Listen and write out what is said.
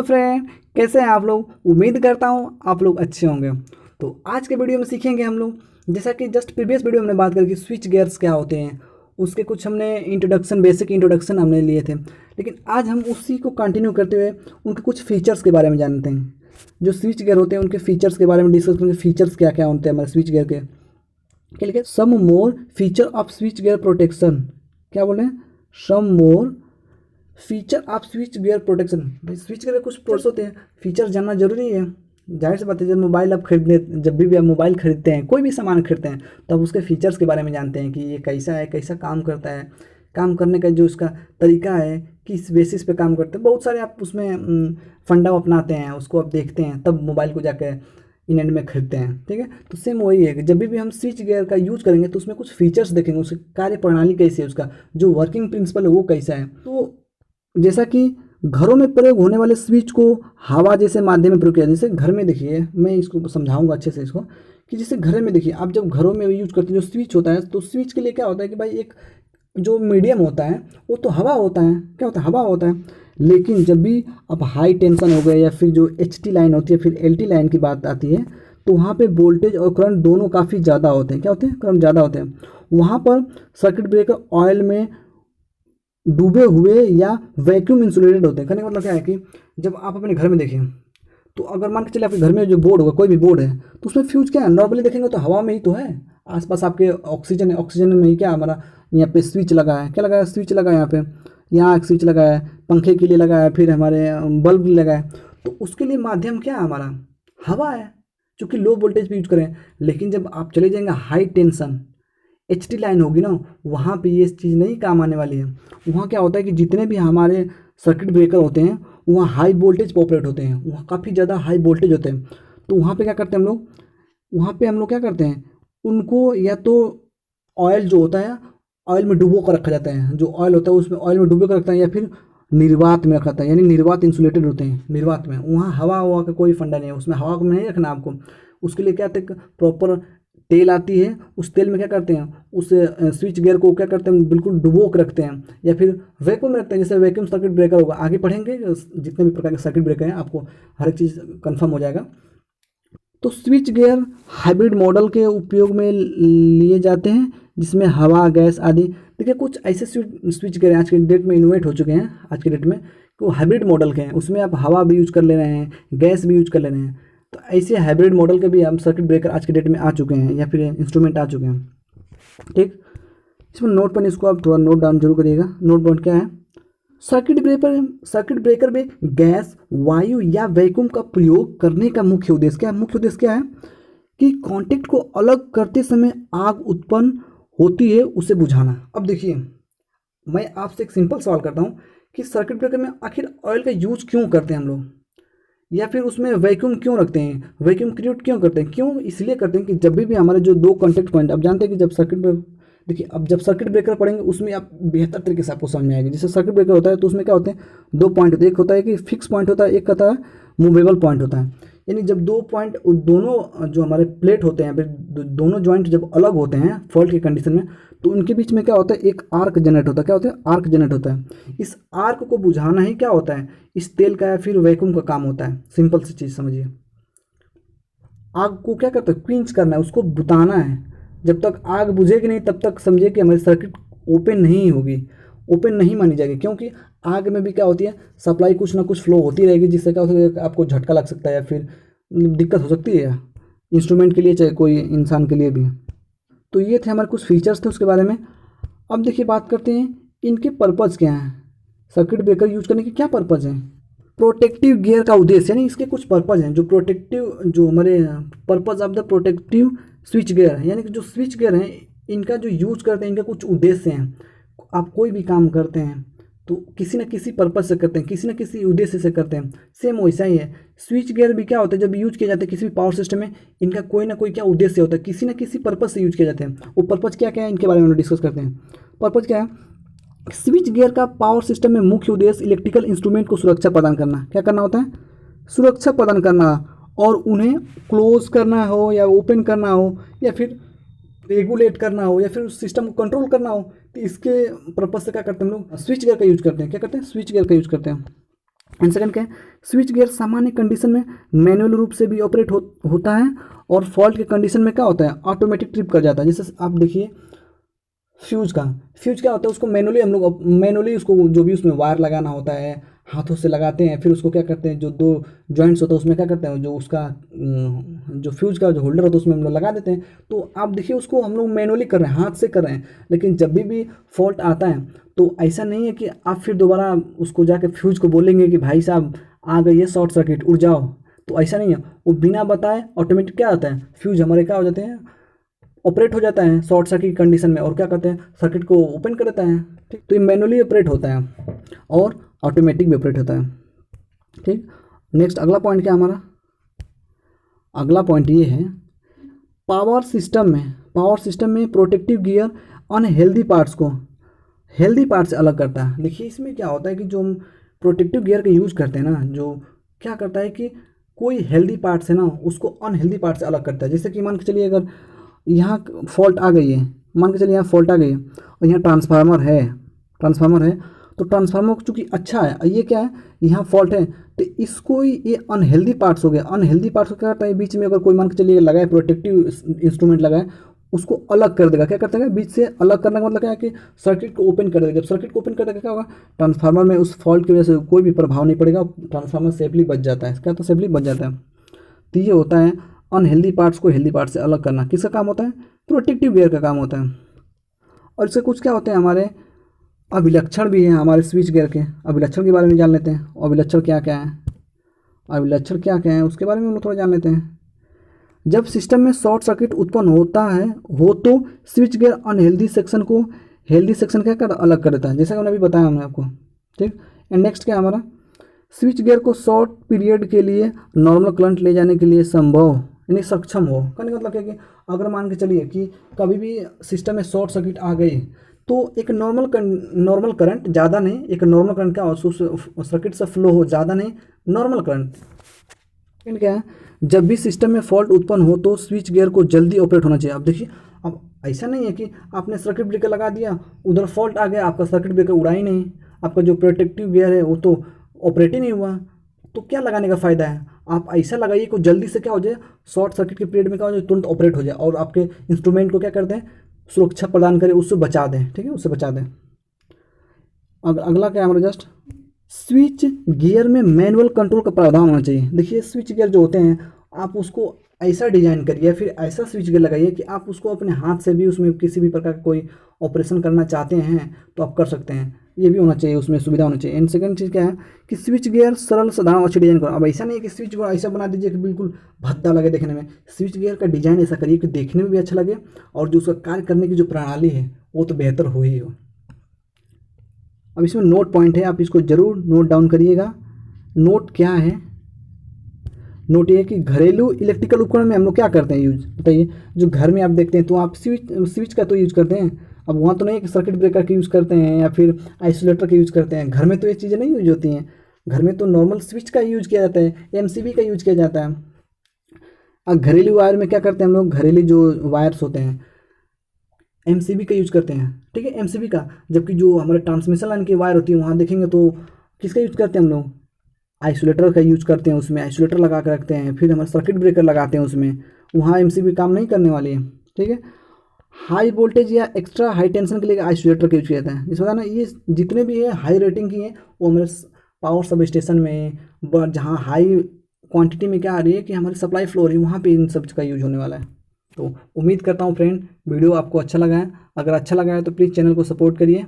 Hello friend, कैसे हैं आप लोग। उम्मीद करता हूँ आप लोग अच्छे होंगे। तो आज के वीडियो में सीखेंगे हम लोग, जैसा कि जस्ट प्रीवियस वीडियो में हमने बात करी कि स्विच गियर्स क्या होते हैं, उसके कुछ हमने इंट्रोडक्शन, बेसिक इंट्रोडक्शन हमने लिए थे। लेकिन आज हम उसी को कंटिन्यू करते हुए उनके कुछ फीचर्स के बारे में जानते हैं। जो स्विच गियर होते हैं उनके फीचर्स के बारे में डिस्कस करेंगे। फीचर्स क्या क्या होते हैं हमारे स्विच गियर के लिए। Some more feature of switchgear protection, क्या बोले, some more feature of switchgear protection. भाई स्विच गियर के कुछ प्रोसेस होते हैं, फीचर जानना जरूरी है। जाहिर सी बात है, जब मोबाइल आप खरीदने, जब भी आप मोबाइल खरीदते हैं, कोई भी सामान खरीदते हैं, तो आप उसके फीचर्स के बारे में जानते हैं कि ये कैसा है, कैसा काम करता है, काम करने का जो उसका तरीका है, किस बेसिस पे काम करते हैं। बहुत सारे आप उसमें फंडा अपनाते हैं, उसको आप देखते हैं, तब मोबाइल को जाकर इन एंड में खरीदते हैं। ठीक है, तो सेम वही है कि जब भी हम स्विच गियर का यूज करेंगे तो उसमें कुछ फीचर्स देखेंगे, उसकी कार्य प्रणाली कैसी है, उसका जो वर्किंग प्रिंसिपल है वो कैसा है। तो जैसा कि घरों में प्रयोग होने वाले स्विच को हवा जैसे माध्यम में प्रयोग किया, जैसे घर में देखिए, मैं इसको समझाऊंगा अच्छे से इसको, कि जैसे घर में देखिए, आप जब घरों में यूज करते हैं जो स्विच होता है, तो स्विच के लिए क्या होता है कि भाई एक जो मीडियम होता है वो तो हवा होता है। क्या होता है? हवा होता है। लेकिन जब भी अब हाई टेंशन हो गए या फिर जो HT लाइन होती है, फिर LT लाइन की बात आती है, तो वहाँ पे वोल्टेज और करंट दोनों काफ़ी ज़्यादा होते हैं। क्या होते हैं? करंट ज़्यादा होते हैं। वहाँ पर सर्किट ब्रेकर ऑयल में डूबे हुए या वैक्यूम इंसुलेटेड होते हैं। कहने का मतलब क्या है कि जब आप अपने घर में देखें, तो अगर मान के चले आपके घर में जो बोर्ड होगा, कोई भी बोर्ड है, तो उसमें फ्यूज क्या है, नॉर्मली देखेंगे तो हवा में ही तो है। आसपास आपके ऑक्सीजन है, ऑक्सीजन में ही क्या हमारा यहाँ पे स्विच लगा है। क्या लगा है? स्विच लगा है यहाँ पे, यहाँ एक स्विच लगा है, पंखे के लिए लगा है, फिर हमारे बल्ब के लिए लगा है। तो उसके लिए माध्यम क्या है हमारा? हवा है, चूँकि लो वोल्टेज पे यूज करें। लेकिन जब आप चले जाएंगे हाई टेंशन HT लाइन होगी ना, वहाँ पे ये चीज़ नहीं काम आने वाली है। वहाँ क्या होता है कि जितने भी हमारे सर्किट ब्रेकर होते हैं वहाँ हाई वोल्टेज पे ऑपरेट होते हैं, वहाँ काफ़ी ज़्यादा हाई वोल्टेज होते हैं। तो वहाँ पे क्या करते हैं हम लोग, वहाँ पे हम लोग क्या करते हैं, उनको या तो ऑयल जो होता है, ऑयल में डुबो कर रखा जाता है। जो ऑयल होता है उसमें ऑयल में डुबो कर रखता है, या फिर निर्वात में रखा जाता है, यानी निर्वात इंसुलेटेड होते हैं। निर्वात में वहाँ हवा हवा का कोई फंडा नहीं है, उसमें हवा में नहीं रखना आपको। उसके लिए क्या प्रॉपर तेल आती है, उस तेल में क्या करते हैं, उस स्विच गियर को क्या करते हैं, बिल्कुल डुबो के रखते हैं, या फिर वैक्यूम में रखते हैं। जैसे वैक्यूम सर्किट ब्रेकर होगा, आगे पढ़ेंगे जितने भी प्रकार के सर्किट ब्रेकर हैं, आपको हर एक चीज़ कंफर्म हो जाएगा। तो स्विच गियर हाइब्रिड मॉडल के उपयोग में लिए जाते हैं, जिसमें हवा, गैस आदि। देखिए कुछ ऐसे स्विच गियर आज के डेट में इनोवेट हो चुके हैं, आज के डेट में वो हाइब्रिड मॉडल के हैं। उसमें आप हवा भी यूज कर ले रहे हैं, गैस भी यूज कर ले रहे हैं। तो ऐसे हाइब्रिड मॉडल के भी हम सर्किट ब्रेकर आज के डेट में आ चुके हैं, या फिर इंस्ट्रूमेंट आ चुके हैं। ठीक, इसमें नोट पर इसको आप थोड़ा नोट डाउन जरूर करिएगा। नोट डाउन क्या है? सर्किट ब्रेकर में गैस, वायु या वैक्यूम का प्रयोग करने का मुख्य उद्देश्य क्या है? मुख्य उद्देश्य क्या है कि कॉन्टेक्ट को अलग करते समय आग उत्पन्न होती है, उसे बुझाना। अब देखिए, मैं आपसे एक सिंपल सवाल करता हूँ कि सर्किट ब्रेकर में आखिर ऑयल का यूज क्यों करते हैं हम लोग, या फिर उसमें वैक्यूम क्यों रखते हैं, वैक्यूम क्रिएट क्यों करते हैं? क्यों इसलिए करते हैं कि जब भी हमारे जो दो कॉन्टेक्ट पॉइंट, आप जानते हैं कि जब सर्किट ब्रेकर, देखिए अब जब सर्किट ब्रेकर पढ़ेंगे उसमें आप बेहतर तरीके से आपको समझ में आएगी। जैसे सर्किट ब्रेकर होता है तो उसमें क्या होते हैं, दो पॉइंट होते हैं। एक होता है कि फिक्स पॉइंट होता है, एक होता है मूवेबल पॉइंट होता है। यानी जब दो पॉइंट, दोनों जो हमारे प्लेट होते हैं, फिर दोनों ज्वाइंट जब अलग होते हैं फॉल्ट की कंडीशन में, तो उनके बीच में क्या होता है, एक आर्क जनरेट होता है। क्या होता है? आर्क जनरेट होता है। इस आर्क को बुझाना ही क्या होता है, इस तेल का या फिर वैक्यूम का काम होता है। सिंपल सी चीज़ समझिए, आग को क्या करता है, क्विंच करना है, उसको बुताना है। जब तक आग बुझेगी नहीं तब तक समझिए कि हमारी सर्किट ओपन नहीं होगी, ओपन नहीं मानी जाएगी। क्योंकि आग में भी क्या होती है, सप्लाई कुछ ना कुछ फ्लो होती रहेगी, जिससे क्या होता है, आपको झटका लग सकता है या फिर दिक्कत हो सकती है, इंस्ट्रूमेंट के लिए चाहे कोई इंसान के लिए भी। तो ये थे हमारे कुछ फीचर्स थे उसके बारे में। अब देखिए बात करते हैं इनके पर्पज़ क्या हैं, सर्किट ब्रेकर यूज करने के क्या पर्पज़ हैं। प्रोटेक्टिव गियर का उद्देश्य, यानी इसके कुछ पर्पज़ हैं जो प्रोटेक्टिव, जो हमारे purpose of the protective switch gear है, यानी कि जो स्विच गियर हैं इनका जो यूज करते हैं, इनका कुछ उद्देश्य हैं। आप कोई भी काम करते हैं तो किसी न किसी पर्पज़ से करते हैं, किसी न किसी उद्देश्य से करते हैं। सेम वैसा ही है, स्विच गियर भी क्या होता है, जब यूज किए जाते हैं किसी भी पावर सिस्टम में, इनका कोई ना कोई क्या उद्देश्य होता है, किसी न किसी पर्पज़ से यूज किए जाते हैं। वो पर्पज़ क्या क्या है इनके बारे में डिस्कस करते हैं। पर्पज़ क्या है? स्विच गियर का पावर सिस्टम में मुख्य उद्देश्य इलेक्ट्रिकल इंस्ट्रूमेंट को सुरक्षा प्रदान करना। क्या करना होता है? सुरक्षा प्रदान करना, और उन्हें क्लोज करना हो या ओपन करना हो, या फिर रेगुलेट करना हो, या फिर उस सिस्टम को कंट्रोल करना हो। तो इसके पर्पज से क्या करते हैं हम लोग, स्विच गियर का यूज करते हैं। क्या करते हैं? स्विच गियर का यूज करते हैं। एंड सेकंड क्या है, स्विच गियर सामान्य कंडीशन में मैनुअल रूप से भी ऑपरेट होता है और फॉल्ट के कंडीशन में क्या होता है, ऑटोमेटिक ट्रिप कर जाता है। जैसे आप देखिए फ्यूज क्या होता है, उसको मैनुअली हम लोग मैनुअली उसको जो भी उसमें वायर लगाना होता है हाथों से लगाते हैं, फिर उसको क्या करते हैं, जो दो जॉइंट्स होता है उसमें क्या करते हैं, जो उसका जो फ्यूज का जो होल्डर होता है उसमें हम लोग लगा देते हैं। तो आप देखिए उसको हम लोग मैनुअली कर रहे हैं, हाथ से कर रहे हैं। लेकिन जब भी फॉल्ट आता है तो ऐसा नहीं है कि आप फिर दोबारा उसको जाके फ्यूज को बोलेंगे कि भाई साहब आ गई है शॉर्ट सर्किट, उड़ जाओ। तो ऐसा नहीं है, वो बिना बताए ऑटोमेटिक क्या होता है, फ्यूज हमारे क्या हो जाते हैं, ऑपरेट हो जाता है शॉर्ट सर्किट कंडीशन में, और क्या करते हैं, सर्किट को ओपन कर देता है। ठीक, तो ये मैनुअली ऑपरेट होता है और ऑटोमेटिक भी ऑपरेट होता है। ठीक, नेक्स्ट अगला पॉइंट क्या हमारा, अगला पॉइंट ये है, पावर सिस्टम में प्रोटेक्टिव गियर अनहेल्दी पार्ट्स को हेल्दी पार्ट से अलग करता है। देखिए इसमें क्या होता है कि जो हम प्रोटेक्टिव गियर का यूज़ करते हैं ना, जो क्या करता है कि कोई हेल्दी पार्ट से ना उसको अनहेल्दी पार्ट से अलग करता है। जैसे कि मान के चलिए अगर यहाँ फॉल्ट आ गई है, मान के चलिए यहाँ फॉल्ट आ गई है और यहाँ ट्रांसफार्मर है, तो ट्रांसफार्मर चूँकि अच्छा है, ये क्या है, यहाँ फॉल्ट है, तो इसको ये अनहेल्दी पार्ट्स हो गया। अनहेल्दी पार्ट्स को क्या करता है, बीच में अगर कोई मान के चलिए लगाए प्रोटेक्टिव इंस्ट्रूमेंट लगाए, उसको अलग कर देगा। क्या करता है, बीच से अलग करने का मतलब क्या है कि सर्किट को ओपन कर देगा। जब सर्किट को ओपन कर देगा क्या होगा, ट्रांसफार्मर में उस फॉल्ट की वजह से कोई भी प्रभाव नहीं पड़ेगा, ट्रांसफार्मर सेफली बच जाता है। क्या, तो सेफली बच जाता है। तो ये होता है अनहेल्दी पार्ट्स को हेल्दी पार्ट से अलग करना। किसका काम होता है, प्रोटेक्टिव गियर का काम होता है। और इससे कुछ क्या होते हैं, हमारे अभिलक्षण भी हैं हमारे स्विच गियर के। अभिलक्षण के बारे में जान लेते हैं, अभिलक्षण क्या क्या है, अभिलक्षण क्या क्या है उसके बारे में हम लोग थोड़ा जान लेते हैं। जब सिस्टम में शॉर्ट सर्किट उत्पन्न होता है तो स्विच गियर अनहेल्दी सेक्शन को हेल्दी सेक्शन क्या कर अलग कर देता है, जैसा कि मैंने अभी बताया हमने आपको। ठीक, एंड नेक्स्ट क्या है हमारा, स्विच गियर को शॉर्ट पीरियड के लिए नॉर्मल करंट ले जाने के लिए संभव यानी सक्षम हो। कहने का मतलब क्या कि अगर मान के चलिए कि कभी भी सिस्टम में शॉर्ट सर्किट आ गई तो एक नॉर्मल करंट, ज़्यादा नहीं, एक नॉर्मल करंट क्या हो, सर्किट से फ्लो हो, ज़्यादा नहीं, नॉर्मल करंट। लेकिन क्या है, जब भी सिस्टम में फॉल्ट उत्पन्न हो तो स्विच गियर को जल्दी ऑपरेट होना चाहिए। अब देखिए, अब ऐसा नहीं है कि आपने सर्किट ब्रेकर लगा दिया, उधर फॉल्ट आ गया, आपका सर्किट ब्रेकर उड़ा ही नहीं, आपका जो प्रोटेक्टिव गियर है वो तो ऑपरेट ही नहीं हुआ, तो क्या लगाने का फ़ायदा है। आप ऐसा लगाइए कि जल्दी से क्या हो जाए, शॉर्ट सर्किट के पीरियड में क्या हो जाए, तुरंत ऑपरेट हो जाए और आपके इंस्ट्रूमेंट को क्या करते हैं, सुरक्षा प्रदान करें, उससे बचा दें। ठीक है, उससे बचा दें। अगला क्या है हमारा, जस्ट स्विच गियर में मैनुअल कंट्रोल का प्रावधान होना चाहिए। देखिए स्विच गियर जो होते हैं, आप उसको ऐसा डिजाइन करिए, फिर ऐसा स्विच गियर लगाइए कि आप उसको अपने हाथ से भी उसमें किसी भी प्रकार का कोई ऑपरेशन करना चाहते हैं तो आप कर सकते हैं। ये भी होना चाहिए, उसमें सुविधा होनी चाहिए। एंड सेकंड चीज़ क्या है कि स्विच गियर सरल साधारण अच्छी डिजाइन करो। अब ऐसा नहीं है कि स्विच गियर ऐसा बना दीजिए कि बिल्कुल भद्दा लगे देखने में। स्विच गियर का डिजाइन ऐसा करिए कि देखने में भी अच्छा लगे और जो उसका कार्य करने की जो प्रणाली है वो तो बेहतर हो ही हो। अब इसमें नोट पॉइंट है, आप इसको ज़रूर नोट डाउन करिएगा। नोट क्या है, नोट ये कि घरेलू इलेक्ट्रिकल उपकरण में हम लोग क्या करते हैं यूज, बताइए। जो घर में आप देखते हैं तो आप स्विच का तो यूज करते हैं। अब वहाँ तो नहीं है कि सर्किट ब्रेकर का यूज़ करते हैं या फिर आइसोलेटर का यूज़ करते हैं। घर में तो ये चीज़ें नहीं यूज होती हैं। घर में तो नॉर्मल स्विच का यूज किया जाता है, एमसीबी का यूज किया जाता है। अब घरेलू वायर में क्या करते हैं हम लोग, घरेलू जो वायर्स होते हैं एमसीबी का यूज करते हैं। ठीक है, एमसीबी का। जबकि जो हमारे ट्रांसमिशन लाइन की वायर होती है वहाँ देखेंगे तो किसका यूज करते हैं हम लोग, आइसोलेटर का यूज करते हैं। उसमें आइसोलेटर लगा कर रखते हैं, फिर हमारे सर्किट ब्रेकर लगाते हैं उसमें, वहाँ एमसीबी काम नहीं करने वाली है। ठीक है, हाई वोल्टेज या एक्स्ट्रा हाई टेंशन के लिए आइसोलेटर का यूज किया जाता है। इस बताना ये जितने भी है हाई रेटिंग की हैं वो हमारे पावर सब स्टेशन में, जहाँ हाई क्वांटिटी में क्या आ रही है कि हमारी सप्लाई फ्लो हो रही है, वहाँ पे इन सब का यूज होने वाला है। तो उम्मीद करता हूँ फ्रेंड वीडियो आपको अच्छा लगा है। अगर अच्छा लगा है तो प्लीज़ चैनल को सपोर्ट करिए।